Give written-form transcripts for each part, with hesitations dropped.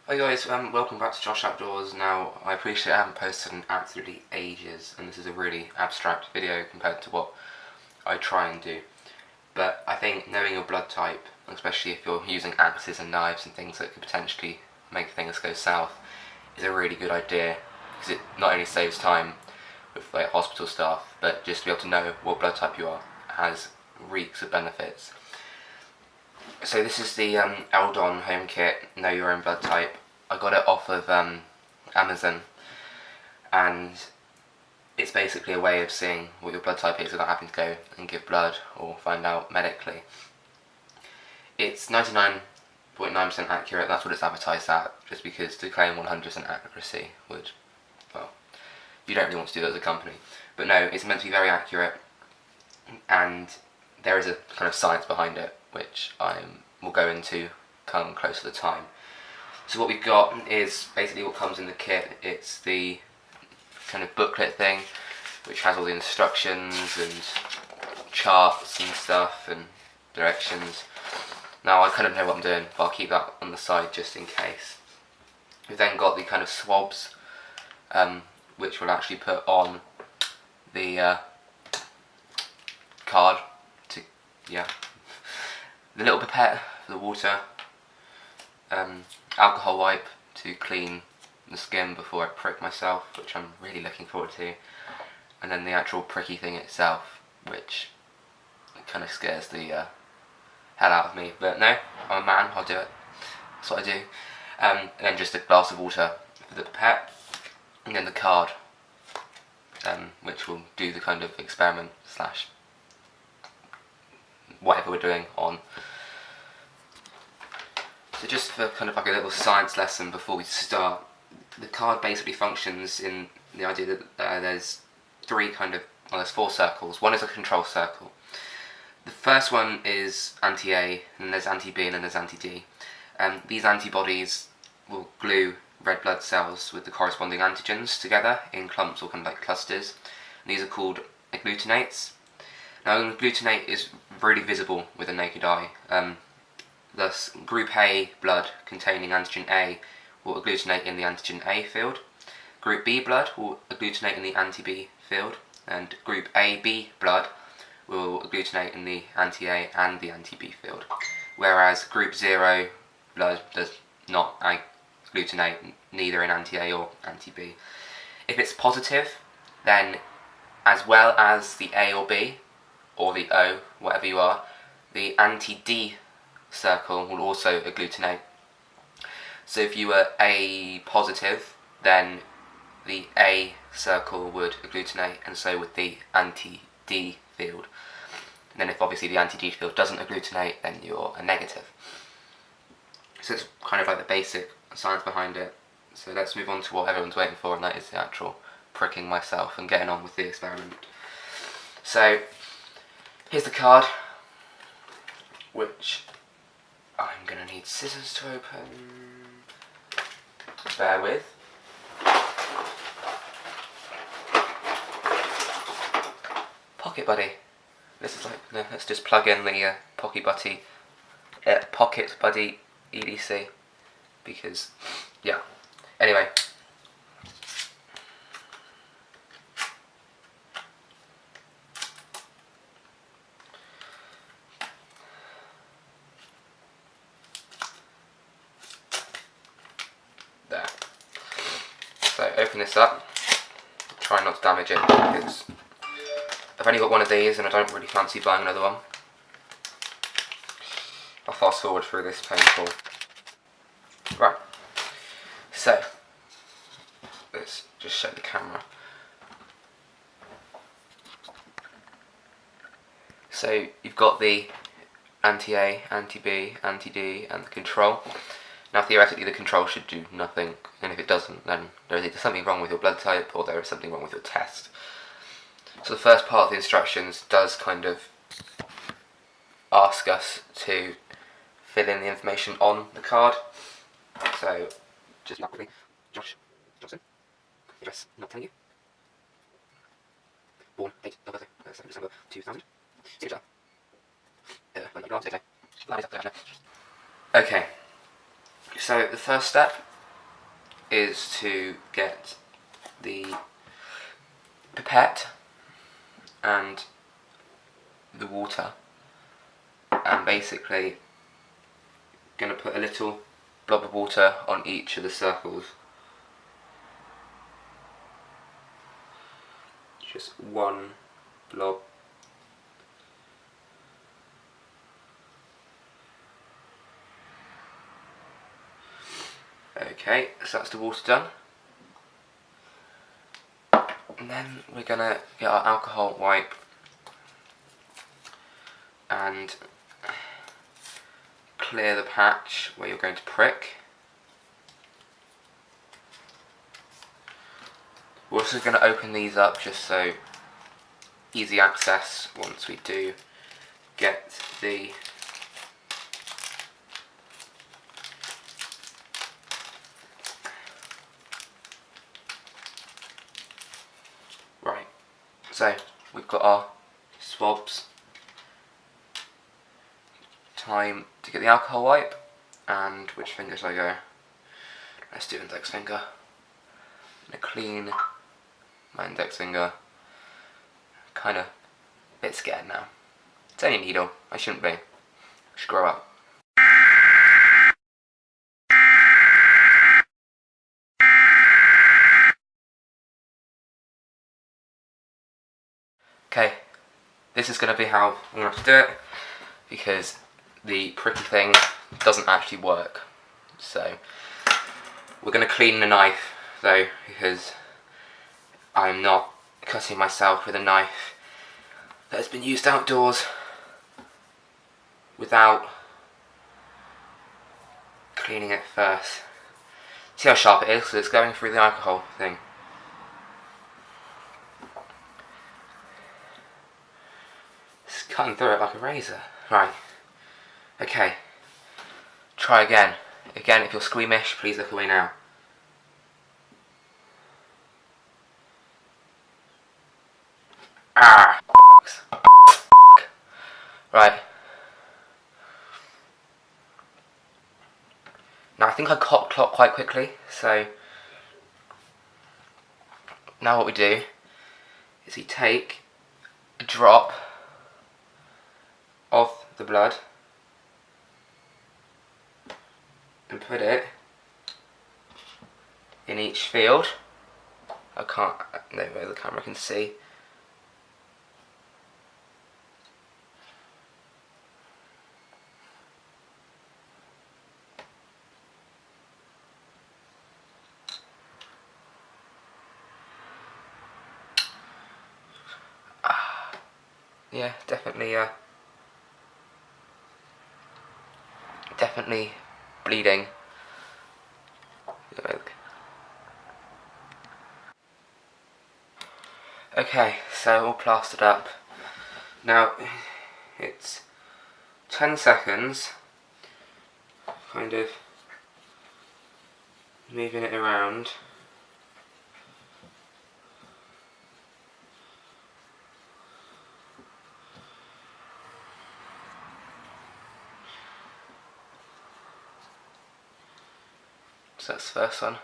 Hi guys, welcome back to Josh Outdoors. Now, I appreciate I haven't posted in absolutely ages, and this is a really abstract video compared to what I try and do. But I think knowing your blood type, especially if you're using axes and knives and things that could potentially make things go south, is a really good idea, because it not only saves time with like hospital staff, but just to be able to know what blood type you are has reeks of benefits. So this is the Eldon home kit, Know Your Own Blood Type. I got it off of Amazon, and it's basically a way of seeing what your blood type is without having to go and give blood or find out medically. It's 99.9% accurate, that's what it's advertised at, just because to claim 100% accuracy would, well, you don't really want to do that as a company. But no, it's meant to be very accurate, and there is a kind of science behind it, which I will go into come close to the time. So what we've got is basically what comes in the kit. It's the kind of booklet thing, which has all the instructions and charts and stuff and directions. Now I kind of know what I'm doing, but I'll keep that on the side just in case. We've then got the kind of swabs, which we'll actually put on the card to, the little pipette for the water, alcohol wipe to clean the skin before I prick myself, which I'm really looking forward to, and then the actual pricky thing itself, which kind of scares the hell out of me, but no, I'm a man, I'll do it, that's what I do. And then just a glass of water for the pipette, and then the card, which will do the kind of experiment slash whatever we're doing on. So just for kind of like a little science lesson before we start, the card basically functions in the idea that there's there's four circles. One is a control circle. The first one is anti-A, and there's anti-B, and then there's anti-D. These antibodies will glue red blood cells with the corresponding antigens together in clumps or kind of like clusters. And these are called agglutinates. Now, an agglutinate is really visible with the naked eye. Thus, group A blood containing antigen A will agglutinate in the antigen A field. Group B blood will agglutinate in the anti-B field, and group AB blood will agglutinate in the anti-A and the anti-B field. Whereas group 0 blood does not agglutinate neither in anti-A or anti-B. If it's positive, then as well as the A or B, or the O, whatever you are, the anti-D circle will also agglutinate. So if you were A positive, then the A circle would agglutinate, and so would the anti-D field. And then if obviously the anti-D field doesn't agglutinate, then you're a negative. So it's kind of like the basic science behind it. So let's move on to what everyone's waiting for, and that is the actual pricking myself and getting on with the experiment. So here's the card, which I'm going to need scissors to open. Bear with. Pocket Buddy. This is like, no, let's just plug in the Pocket Buddy EDC, because, yeah. Anyway. There. So open this up, try not to damage it, because I've only got one of these and I don't really fancy buying another one. I'll fast forward through this painful. Right, so let's just show the camera. So you've got the anti-A, anti-B, anti-D and the control. Now theoretically the control should do nothing, and if it doesn't, then there is either something wrong with your blood type or there is something wrong with your test. So the first part of the instructions does kind of ask us to fill in the information on the card. So just quickly, Josh Johnson, address not telling you, born 8 December 2000, signature, Okay, so the first step is to get the pipette and the water, and basically going to put a little blob of water on each of the circles. Just one blob. Okay, so that's the water done. And then we're going to get our alcohol wipe and clear the patch where you're going to prick. We're also going to open these up just so easy access once we do get the right. So we've got our swabs. Time to get the alcohol wipe, and which finger should I go? Let's do index finger. I'm going to clean my index finger. Kind of a bit scared now. It's only a needle, I shouldn't be. I should grow up. Okay, this is going to be how I'm going to have to do it, because the pricky thing doesn't actually work. So we're going to clean the knife though, because I'm not cutting myself with a knife that has been used outdoors without cleaning it first. See how sharp it is, because it's going through the alcohol thing. It's cutting through it like a razor. Right. Okay. Try again. Again, if you're squeamish, please look away now. Ah! Right. Now I think I clocked quite quickly, so now what we do is we take a drop of the blood and put it in each field. I can't, no way the camera can see. Yeah, definitely bleeding. Okay, so all plastered up. Now it's 10 seconds, kind of moving it around. So that's the first one.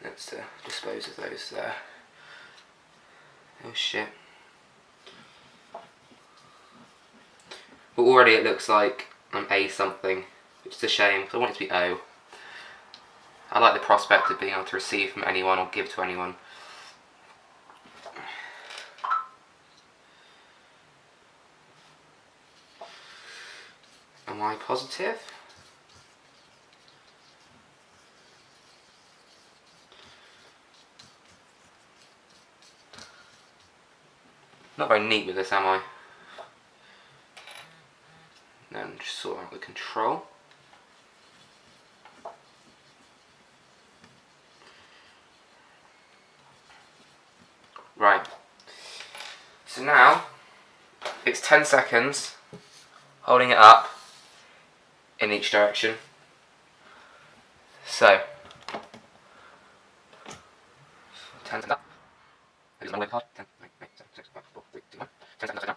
Let's dispose of those there. Oh shit. Well, already it looks like I'm A something, which is a shame because I want it to be O. I like the prospect of being able to receive from anyone or give to anyone. Am I positive? Not very neat with this, am I? Then just sort out the control. Right. So now it's 10 seconds, holding it up in each direction. So 10 seconds up. Here's my card. 10, 9, 8, 7, 6, 5, 4, 3, 2, 1. 10 seconds upside down.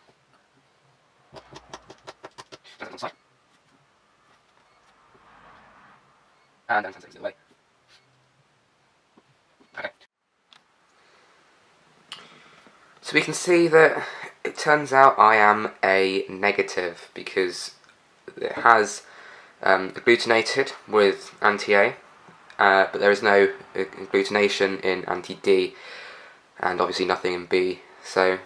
10 seconds on the side. And then 10 seconds the other way. So we can see that it turns out I am a negative because it has agglutinated with anti-A, but there is no agglutination in anti-D, and obviously nothing in B. So